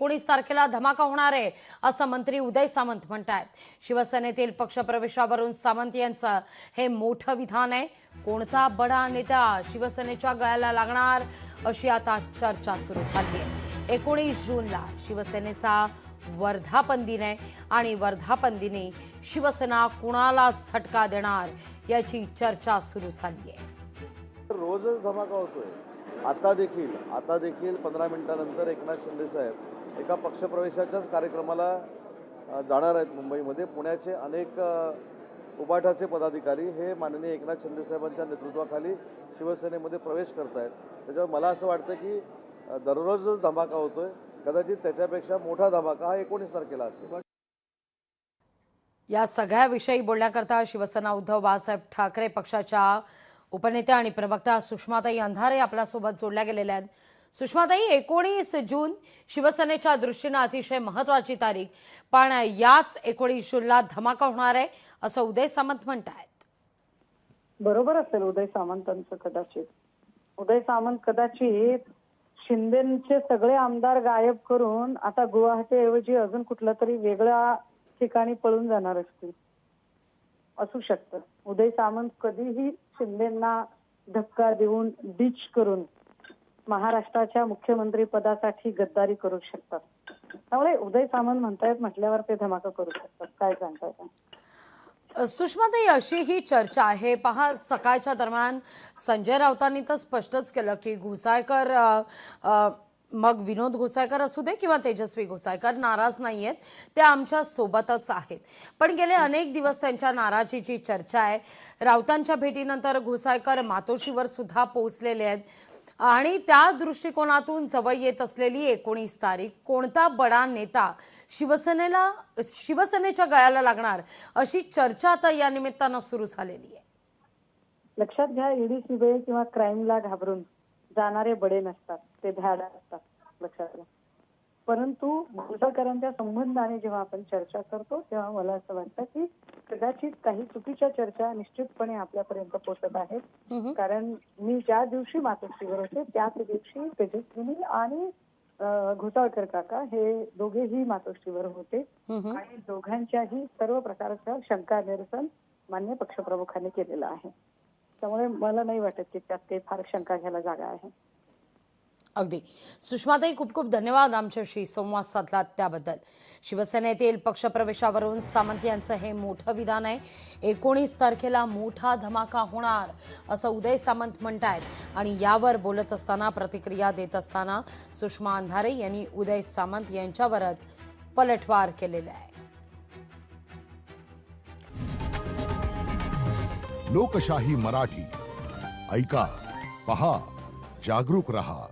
19 तारखेला धमाका होणार आहे असं मंत्री उदय सामंत म्हणतात। शिवसेनेतील पक्षप्रवेशावरून सामंत यांचं हे मोठं विधान आहे। कोणता बडा नेता शिवसेनेच्या गळ्याला लागणार अशी आता चर्चा सुरू झाली आहे। 19 जूनला शिवसेनेचा वर्धापन दिन आहे आणि वर्धापन दिनी शिवसेना कुणाला झटका देणार याची चर्चा सुरू झाली आहे। रोजच धमाका होतोय। आता देखील 15 मिनिटांनंतर एकनाथ शिंदे साहेब एका पक्षप्रवेशाच्याच कार्यक्रमाला जाणार आहेत। मुंबईमध्ये पुण्याचे अनेक उबाटाचे पदाधिकारी हे माननीय एकनाथ शिंदे साहेबांच्या नेतृत्वाखाली शिवसेनेमध्ये प्रवेश करत आहेत। त्याच्यामुळे मला असं वाटतं की दररोजच धमाका होतोय, कदाचित त्याच्यापेक्षा मोठा धमाका हा 19 तारखेला असेल। या सगळ्याविषयी बोलण्याकरता शिवसेना उद्धव बाळासाहेब ठाकरे पक्षाच्या उपनेत्या आणि प्रवक्ता सुषमाताई अंधारे आपल्यासोबत जोडल्या गेलेल्या आहेत। सुषमाताई, 19 जून शिवसेनेच्या दृष्टीने अतिशय महत्त्वाची तारीख, पण याच 19 जूनला धमाका होणार आहे असं उदय सामंत म्हणतात। बरोबर असेल उदय सामंतांचं कदाचित। उदय सामंत कदाचित शिंदेचे सगळे आमदार गायब करून आता गुवाहाटीऐवजी अजून कुठल्या तरी वेगळ्या ठिकाणी पळून जाणार असतील, असू शकतं। उदय सामंत कधीही शिंदेंना धक्का देऊन डिच करून महाराष्ट्राच्या मुख्यमंत्री पदासाठी गद्दारी करू शकतात। त्यामुळे उदय सामंत म्हणतायत म्हटल्यावर ते धमाका करू शकतात। काय सांगताय? सुषमाताई, अशी ही चर्चा आहे। पहा, सकाळच्या दरम्यान संजय राऊतांनी तर स्पष्टच केलं की घोसाळकर, मग विनोद घोसाळकर असू दे किंवा तेजस्वी घोसाळकर, नाराज नाहीयेत, ते आमच्या सोबतच आहेत। पण गेले अनेक दिवस त्यांच्या नाराजीची चर्चा आहे। राऊतांच्या भेटीनंतर घोसाळकर मातोश्रीवर सुद्धा पोहोचलेले आहेत आणि त्या दृष्टिकोनातून जवळ येत असलेली 19 तारीख, कोणता बडा नेता शिवसेनेच्या गळ्याला लागणार अशी चर्चा आता या निमित्तानं सुरू झालेली आहे। लक्षात घ्या, ईडी सीबीआय किंवा क्राईमला घाबरून जाणारे बडे नसतात, ते भ्याड असतात, लक्षात घ्या। परंतु घोसाळकरांच्या संबंधाने जेव्हा आपण चर्चा करतो तेव्हा मला असं वाटतं की कदाचित काही चुकीच्या चर्चा निश्चितपणे आपल्यापर्यंत पोहोचत आहेत। कारण मी ज्या दिवशी मातोश्रीवर होते त्याच दिवशी तेजस्विनी आणि घोसाळकर काका हे दोघेही मातोश्रीवर होते आणि दोघांच्याही सर्व प्रकारच्या शंका निरसन मान्य पक्षप्रमुखांनी केलेलं आहे। त्यामुळे मला नाही वाटत की त्यात काही फार शंका घ्यायला जागा आहे। अगदी सुषमाताई, खूप खूप धन्यवाद आमच्याशी संवाद साधलात त्याबद्दल। शिवसेनेतील पक्षप्रवेशावरून सामंत यांचं हे मोठं विधान आहे। 19 तारखेला मोठा धमाका होणार असं उदय सामंत म्हणतायत आणि यावर बोलत असताना, प्रतिक्रिया देत असताना सुषमा अंधारे यांनी उदय सामंत यांच्यावरच पलटवार केलेला आहे। लोकशाही मराठी ऐका, पहा, जागरूक रहा।